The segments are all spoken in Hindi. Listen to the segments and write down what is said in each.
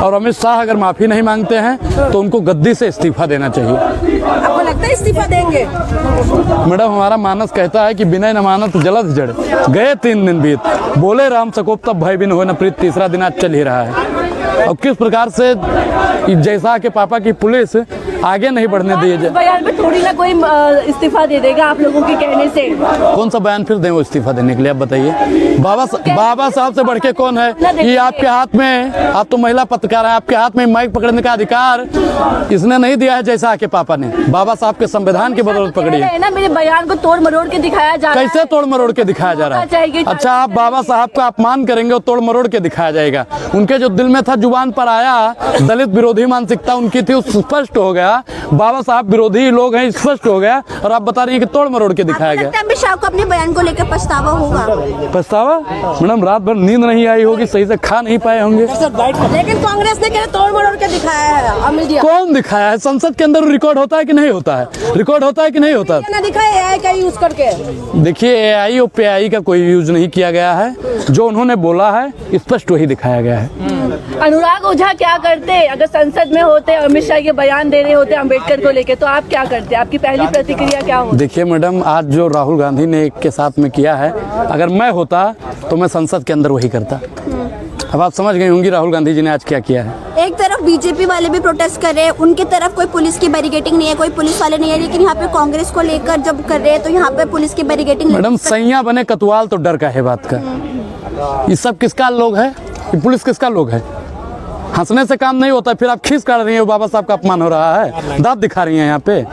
और अमित शाह अगर माफ़ी नहीं मांगते हैं तो उनको गद्दी से इस्तीफा देना चाहिए। आपको लगता है इस्तीफा देंगे? मैडम, हमारा मानस कहता है कि बिना नमानत जलद जड़ गए 3 दिन बीत, बोले राम सकोप तब भय बिन हो न प्रीत, तीसरा दिन आज चल ही रहा है। और किस प्रकार से जैसा के पापा की पुलिस आगे नहीं बढ़ने दी जाए। बयान में थोड़ी ना कोई इस्तीफा दे देगा आप लोगों के कहने से। कौन सा बयान फिर दें वो इस्तीफा देने के लिए, आप बताइए। बाबा साहब से बढ़ के कौन है? ये आपके हाथ में, आप तो महिला पत्रकार हैं, आपके हाथ में माइक पकड़ने का अधिकार इसने नहीं दिया है जैसा के पापा ने बाबा साहब के संविधान की बदौलत पकड़ी है ना। मेरे बयान को तोड़ मरोड़ के दिखाया जा रहा है। कैसे तोड़ मरोड़ के दिखाया जा रहा है? अच्छा, आप बाबा साहब का अपमान करेंगे और तोड़ मरोड़ के दिखाया जाएगा। उनके जो दिल में था, जुबान पर आया, दलित विरोधी मानसिकता उनकी थी, स्पष्ट हो गया। बाबा साहब विरोधी लोग हैं, स्पष्ट हो गया। और आप बता रही हैं कि तोड़ मरोड़ के दिखाया गया। अमित शाह को अपने बयान को लेकर पछतावा होगा? पछतावा? मैडम, रात भर नींद नहीं आई होगी, सही से खा नहीं पाए होंगे। लेकिन कांग्रेस ने क्या तोड़ मरोड़ के दिखाया है? मीडिया कौन दिखाया है? संसद के अंदर रिकॉर्ड होता है कि नहीं होता है? रिकॉर्ड होता है कि नहीं होता है? दिखाया AI का यूज करके। देखिए, AI और PI का कोई यूज नहीं किया गया है। जो उन्होंने बोला है स्पष्ट वही दिखाया गया है। अनुराग ओझा क्या करते अगर संसद में होते, अमित शाह ये बयान दे रहे होते अम्बेडकर को लेके, तो आप क्या करते? आपकी पहली प्रतिक्रिया क्या होती? देखिए मैडम, आज जो राहुल गांधी ने एक के साथ में किया है, अगर मैं होता तो मैं संसद के अंदर वही करता। अब आप समझ गई होंगी राहुल गांधी जी ने आज क्या किया है। एक तरफ बीजेपी वाले भी प्रोटेस्ट कर रहे हैं, उनकी तरफ कोई पुलिस की बैरिकेडिंग नहीं है, कोई पुलिस वाले नहीं है, लेकिन यहाँ पे कांग्रेस को लेकर जब कर रहे हैं तो यहाँ पे पुलिस की बैरिकेडिंग। मैडम, सैया बने कतवाल तो डर का है बात का। ये सब किसका लोग है? ये पुलिस किसका लोग है? हंसने से काम नहीं होता। फिर आप खींच काट रही हैं, बाबा साहब का अपमान हो रहा है, दांत दिखा रही हैं यहाँ पे।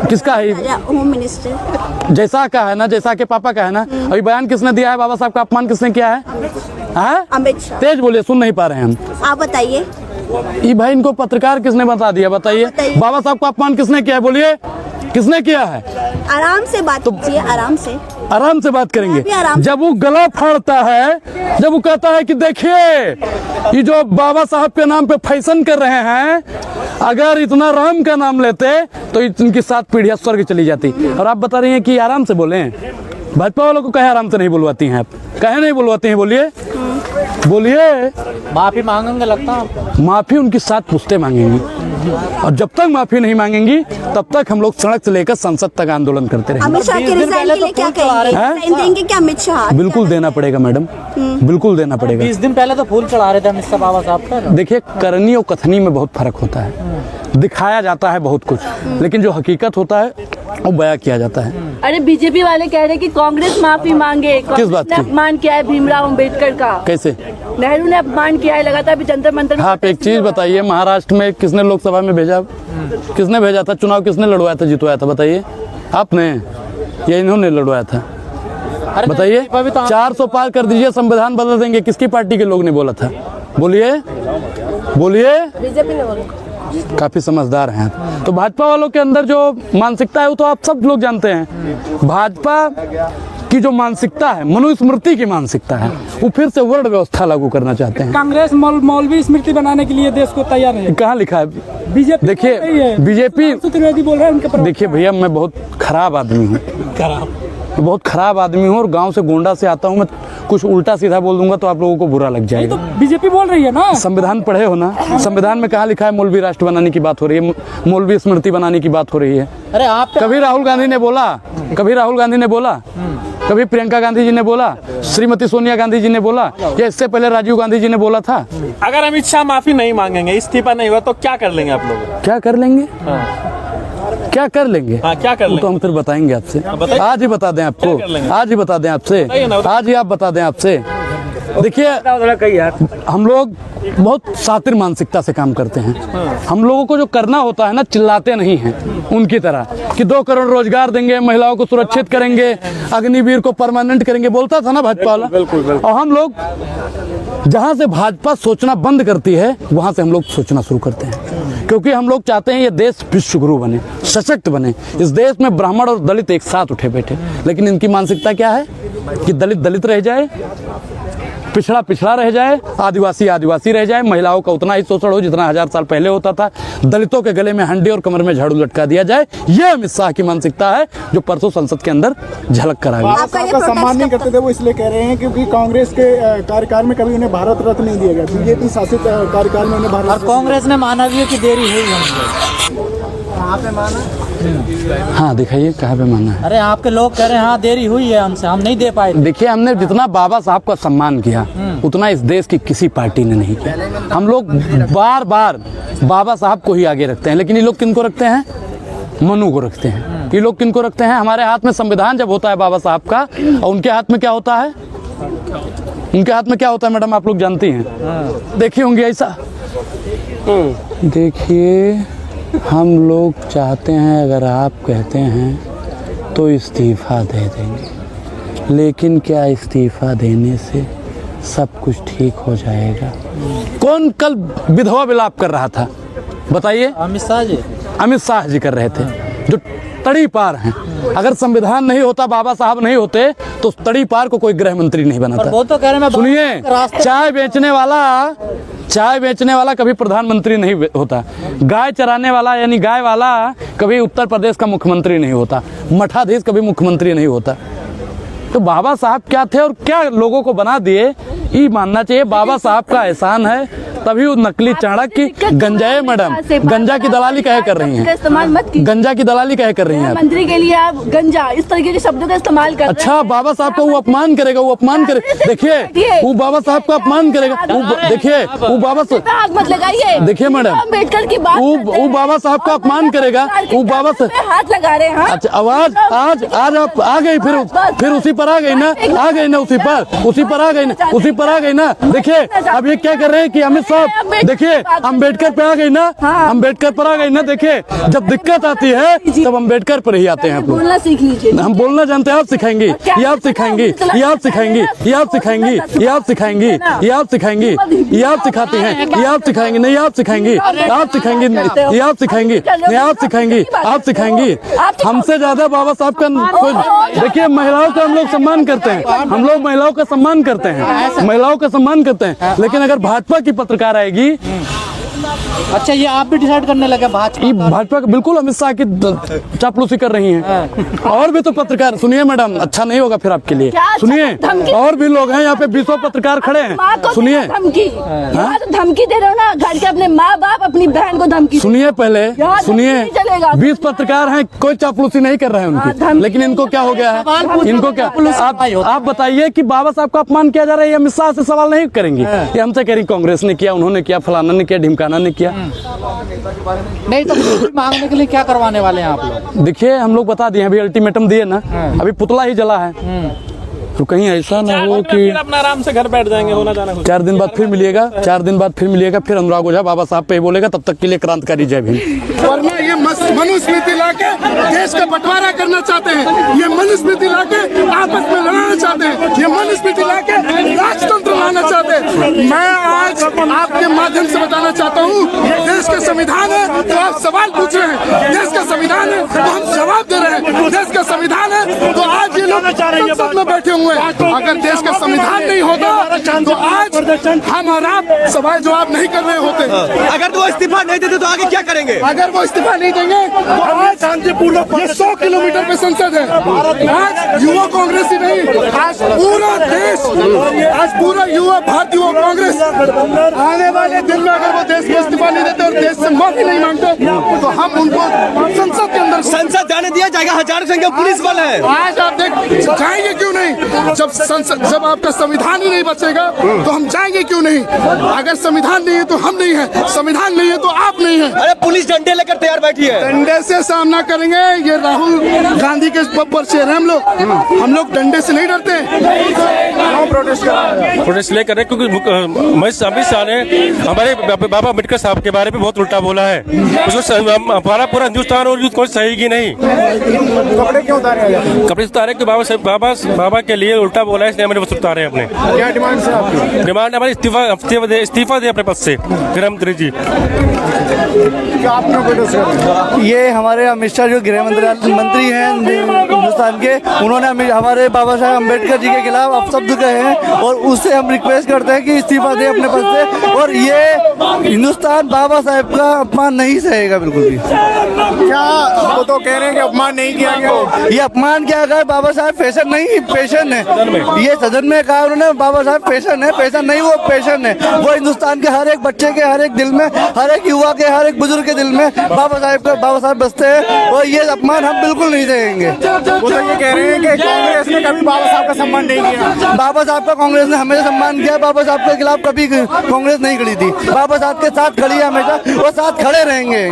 किसका है? होम मिनिस्टर जैसा का है ना, जैसा के पापा का है ना। अभी बयान किसने दिया है? बाबा साहब का अपमान किसने किया है? अमित शाह। तेज बोलिए, सुन नहीं पा रहे हैं हम। आप बताइए। ये भाई, इनको पत्रकार किसने बता दिया? बताइए। बाबा साहब का अपमान किसने किया है? बोलिए, किसने किया है? आराम से बात कीजिए, आराम से। आराम से बात करेंगे। जब वो गला फाड़ता है, जब वो कहता है कि देखिए ये जो बाबा साहब के नाम पे फैशन कर रहे हैं, अगर इतना राम का नाम लेते तो इनकी 7 पीढ़ियां स्वर्ग चली जाती। और आप बता रही हैं कि आराम से बोले। भाजपा वालों को कहे आराम से नहीं बुलवाती हैं आप? कहे नहीं बुलवाती हैं? बोलिए, बोलिए। माफी मांगेंगे लगता है? माफी उनकी 7 पुश्तें मांगेंगी, और जब तक माफी नहीं मांगेंगी तब तक हम लोग सड़क से लेकर संसद तक आंदोलन करते रहेंगे। अमित शाह के रिजाइन के लिए क्या कहेंगे? देंगे क्या अमित शाह? बिल्कुल देना पड़ेगा मैडम, बिल्कुल देना पड़ेगा। 20 दिन पहले तो फूल चढ़ा रहे थे अमित शाह बाबा साहब पर। देखिए, करनी और कथनी में बहुत फर्क होता है। दिखाया जाता है बहुत कुछ, लेकिन जो हकीकत होता है वो बयां किया जाता है। अरे बीजेपी वाले कह रहे कि कांग्रेस माफी मांगे। किस बात की? अपमान किया है भीमराव अम्बेडकर का। कैसे? नेहरू ने अपमान किया है लगातार, अभी जंतर मंतर। हाँ, आप एक चीज बताइए, महाराष्ट्र में किसने लोकसभा में भेजा? किसने भेजा था? चुनाव किसने लड़वाया था, जितवाया था? बताइए। आपने या इन्होंने लड़वाया था? बताइए। 400 पार कर दीजिए, संविधान बदल देंगे। किसकी पार्टी के लोग ने बोला था? बोलिए, बोलिए। बीजेपी ने बोला। काफी समझदार हैं। तो भाजपा वालों के अंदर जो मानसिकता है वो तो आप सब लोग जानते हैं। भाजपा की जो मानसिकता है, मनुस्मृति की मानसिकता है, वो फिर से वर्ण व्यवस्था लागू करना चाहते हैं। कांग्रेस मौलवी स्मृति बनाने के लिए देश को तैयार है। कहाँ लिखा है? बीजेपी। देखिए, बीजेपी त्रिवेदी बोल रहे हैं। देखिए भैया, मैं बहुत खराब आदमी हूँ, मैं बहुत खराब आदमी हूँ, और गांव से गोंडा से आता हूँ। मैं कुछ उल्टा सीधा बोल दूंगा तो आप लोगों को बुरा लग जाएगा। तो बीजेपी बोल रही है ना। संविधान पढ़े हो ना? संविधान में कहाँ लिखा है मौलवी राष्ट्र बनाने की बात हो रही है, मौलवी स्मृति बनाने की बात हो रही है? अरे आप कभी राहुल गांधी ने बोला? कभी राहुल गांधी ने बोला? कभी प्रियंका गांधी जी ने बोला? श्रीमती सोनिया गांधी जी ने बोला? या इससे पहले राजीव गांधी जी ने बोला था? अगर अमित शाह माफी नहीं मांगेंगे, इस्तीफा नहीं हुआ, तो क्या कर लेंगे आप लोग? क्या कर लेंगे? क्या कर लेंगे? हाँ, क्या कर लेंगे? तो हम फिर बताएंगे आपसे। आज ही बता दें आपको, आज ही बता दें आपसे, आज ही आप बता दें आपसे। देखिए, हम लोग बहुत शातिर मानसिकता से काम करते हैं। हम लोगों को जो करना होता है ना, चिल्लाते नहीं हैं उनकी तरह कि 2 करोड़ रोजगार देंगे, महिलाओं को सुरक्षित करेंगे, अग्निवीर को परमानेंट करेंगे, बोलता था ना भाजपा वाला। और हम लोग जहां से भाजपा सोचना बंद करती है, वहां से हम लोग सोचना शुरू करते हैं, क्योंकि हम लोग चाहते हैं ये देश विश्वगुरु बने, सशक्त बने। इस देश में ब्राह्मण और दलित एक साथ उठे बैठे, लेकिन इनकी मानसिकता क्या है कि दलित दलित रह जाए, पिछड़ा पिछड़ा रह जाए, आदिवासी आदिवासी रह जाए, महिलाओं का उतना ही शोषण हो जितना 1000 साल पहले होता था, दलितों के गले में हंडी और कमर में झाड़ू लटका दिया जाए। यह अमित शाह की मानसिकता है जो परसों संसद के अंदर झलक कर आई। आपका ये आपका सम्मान नहीं प्रोटेस्ट करते थे, वो इसलिए कह रहे हैं क्योंकि कांग्रेस के कार्यकाल में कभी उन्हें भारत रत्न नहीं दिया गया, बीजेपी शासित कार्यकाल में उन्हें भारत और रत्न कांग्रेस ने माना भी है कि देरी हुई हमसे। हाँ दिखाइए कहाँ पे माना है। अरे आपके लोग कह रहे हैं हाँ देरी हुई है हमसे, हम नहीं दे पाए। देखिए हमने जितना बाबा साहब का सम्मान किया उतना इस देश की किसी पार्टी ने नहीं किया। हम लोग बार बार बाबा साहब को ही आगे रखते हैं, लेकिन ये लोग किनको रखते हैं? मनु को रखते हैं। ये लोग किनको रखते हैं? हमारे हाथ में संविधान जब होता है बाबा साहब का, और उनके हाथ में क्या होता है? उनके हाथ में क्या होता है मैडम, आप लोग जानती हैं? देखिए होंगे ऐसा। देखिए हम लोग चाहते हैं अगर आप कहते हैं तो इस्तीफा दे देंगे, लेकिन क्या इस्तीफा देने से सब कुछ ठीक हो जाएगा? कौन कल विधवा विलाप कर रहा था बताइए? अमित शाह जी। अमित शाह जी कर रहे थे, जो तड़ी पार हैं। अगर संविधान नहीं होता, बाबा साहब नहीं होते, तो तड़ी पार को कोई गृह मंत्री नहीं और बनाता। वो तो कह रहे हैं सुनिए, चाय बेचने वाला कभी प्रधानमंत्री नहीं होता, गाय चराने वाला यानी गाय वाला कभी उत्तर प्रदेश का मुख्यमंत्री नहीं होता, मठाधीश कभी मुख्यमंत्री नहीं होता। तो बाबा साहब क्या थे और क्या लोगों को बना दिए, ये मानना चाहिए। बाबा साहब का एहसान है, तभी वो नकली चाणक की गंजाए मैडम गंजा की दलाली कहे कर रही हैं, इस्तेमाल मत कीजिए। गंजा की दलाली कहे कर रही हैं आप। मंत्री के लिए आप गंजा इस तरीके के शब्दों का इस्तेमाल कर अच्छा, बाबा साहब का वो अपमान करेगा, वो अपमान करेगा। देखिए वो बाबा साहब का अपमान करेगा, देखिए वो बाबा आग मत लगाइए। देखिए मैडम, अम्बेडकर की बात वो बाबा साहब का अपमान करेगा, वो बाबा साहब हाथ लगा रहे हैं। अच्छा आवाज आज आप आ गई, फिर उसी पर आ गई ना, आ गई ना, उसी पर आ गई ना। देखिए अब ये क्या कर रहे हैं कि अमित साहब, देखिए अम्बेडकर पे आ गई ना, अम्बेडकर पर आ गई ना। देखिए जब दिक्कत आती है तब अम्बेडकर पर ही आते हैं आप लोग। बोलना सीख लीजिए। हम बोलना जानते हैं, आप सिखाएंगी, ये आप सिखाएंगी, ये आप सिखाएंगी, ये आप सिखाएंगी, ये आप सिखाएंगी, ये आप सिखाएंगी, ये आप सिखाती हैं, ये आप सिखाएंगी, नहीं आप सिखाएंगी, आप सिखाएंगी, ये आप सिखाएंगी, नहीं आप सिखाएंगी, आप सिखाएंगी। हमसे ज्यादा बाबा साहब का कोई। देखिए महिलाओं का हम लोग सम्मान करते हैं, हम लोग महिलाओं का सम्मान करते हैं, महिलाओं का सम्मान करते हैं, लेकिन अगर भाजपा की पत्रकार आएगी। अच्छा ये आप भी डिसाइड करने लगे भाजपा का? बिल्कुल अमित शाह की चापलूसी कर रही हैं। और भी तो पत्रकार, सुनिए मैडम, अच्छा नहीं होगा फिर आपके लिए। सुनिए और भी लोग हैं यहाँ पे, 20 पत्रकार खड़े हैं। सुनिए धमकी, धमकी दे रहे हो ना, घर के अपने माँ बाप अपनी बहन को धमकी। सुनिए पहले, सुनिए 20 पत्रकार हैं, कोई चापलूसी नहीं कर रहे हैं उनकी, लेकिन इनको क्या हो गया है? इनको क्या? आप बताइए कि बाबा साहब का अपमान किया जा रहा है, अमित शाह से सवाल नहीं करेंगे, ये हमसे कह रही कांग्रेस ने किया, उन्होंने किया, फलाना ने किया, ढिमकाना ने किया। नहीं तो मांगने के लिए क्या करवाने वाले हैं आप लोग? देखिए हम लोग बता दिए, अभी अल्टीमेटम दिए ना, अभी पुतला ही जला है। तो कहीं ऐसा ना हो कि फिर अपना आराम से घर बैठ जाएंगे, होना जाना कुछ। 4 दिन बाद फिर मिलिएगा, 4 दिन बाद फिर मिलिएगा, फिर अनुराग ओझा बाबा साहब पे ही बोलेगा। तब तक के लिए क्रांतिकारी जय भीम। वरना ये मनुस्मृति लाके देश का बंटवारा करना चाहते हैं, ये मनुस्मृति लाके आपस में लड़ाना चाहते हैं, ये मनुस्मृति लाके राजतंत्र लाना चाहते हैं। मैं आज आपके माध्यम से बताना चाहता हूँ, देश का संविधान है तो आप सवाल पूछ रहे हैं, देश का संविधान है तो हम जवाब दे रहे हैं, देश का संविधान है तो आज ये लोग संसद में बैठे हुए। अगर देश का संविधान नहीं होता तो आज हम और आप सवाल जवाब नहीं कर रहे होते। अगर वो इस्तीफा नहीं देते तो आगे क्या करेंगे? अगर वो इस्तीफा नहीं देंगे तो आज शांतिपूर्ण 100 किलोमीटर पे संसद है। आज युवा कांग्रेस ही नहीं, आज पूरा देश, आज पूरा युवा भारतीय युवा कांग्रेस आने वाले दिन में अगर वो देश को इस्तीफा नहीं देते और देश से माफी नहीं मांगते तो हम उनको संसद के अंदर, संसद जाने दिया जाएगा। हजारों संख्या पुलिस बल है। आज आप देख जाएंगे क्यों नहीं? जब आपका संविधान ही नहीं बचेगा तो हम जाएंगे क्यों नहीं? अगर संविधान नहीं है तो हम नहीं है, संविधान नहीं है तो आप नहीं है। अरे पुलिस डंडे लेकर तैयार बैठी है, डंडे से सामना करेंगे। ये राहुल गांधी के परचेर हैं हम लोग डंडे से नहीं डरते। प्रोटेस्ट लेकर क्योंकि अमित शाह ने हमारे बाबा अम्बेडकर साहब के बारे में बहुत उल्टा बोला है। उसको हमारा पूरा हिंदुस्तान और यूथ को सही की नहीं, कपड़े क्यों उतारे? कपड़े उतारे कि बाबा के लिए उल्टा बोला है, इसलिए मैंने बस उतारे अपने। क्या डिमांड है आपकी? डिमांड हमारी इस्तीफा दे अपने पद से गृह मंत्री जी। क्या आपने प्रोटेस्ट कर? ये हमारे अमित शाह जो गृह मंत्री हैं हिंदुस्तान के, उन्होंने हमारे बाबा साहब अम्बेडकर जी के खिलाफ अपशब्द कहे हैं और उससे हम रिक्वेस्ट करते हैं कि इस्तीफा दें अपने पद से। और ये हिंदुस्तान बाबा साहब का अपमान नहीं सहेगा बिल्कुल भी। क्या वो तो कह रहे हैं कि अपमान नहीं किया गया? ये अपमान क्या कहा? बाबा साहब फैशन नहीं, पेशन है। ये सदन में कहा उन्होंने, बाबा साहब फैशन है, फैशन नहीं, वो पेशन है। वो हिंदुस्तान के हर एक बच्चे के हर एक दिल में, हर एक युवा के, हर एक बुजुर्ग के दिल में बाबा साहब बसते हैं और ये अपमान हम बिल्कुल नहीं देंगे। वो तो ये कह रहे हैं कि कांग्रेस ने कभी बाबा साहब का सम्मान नहीं किया। बाबा साहब का कांग्रेस ने हमेशा सम्मान किया। बाबा साहब के खिलाफ कभी कांग्रेस नहीं खड़ी थी। बाबा साहब के साथ खड़ी है हमेशा, वो साथ खड़े रहेंगे।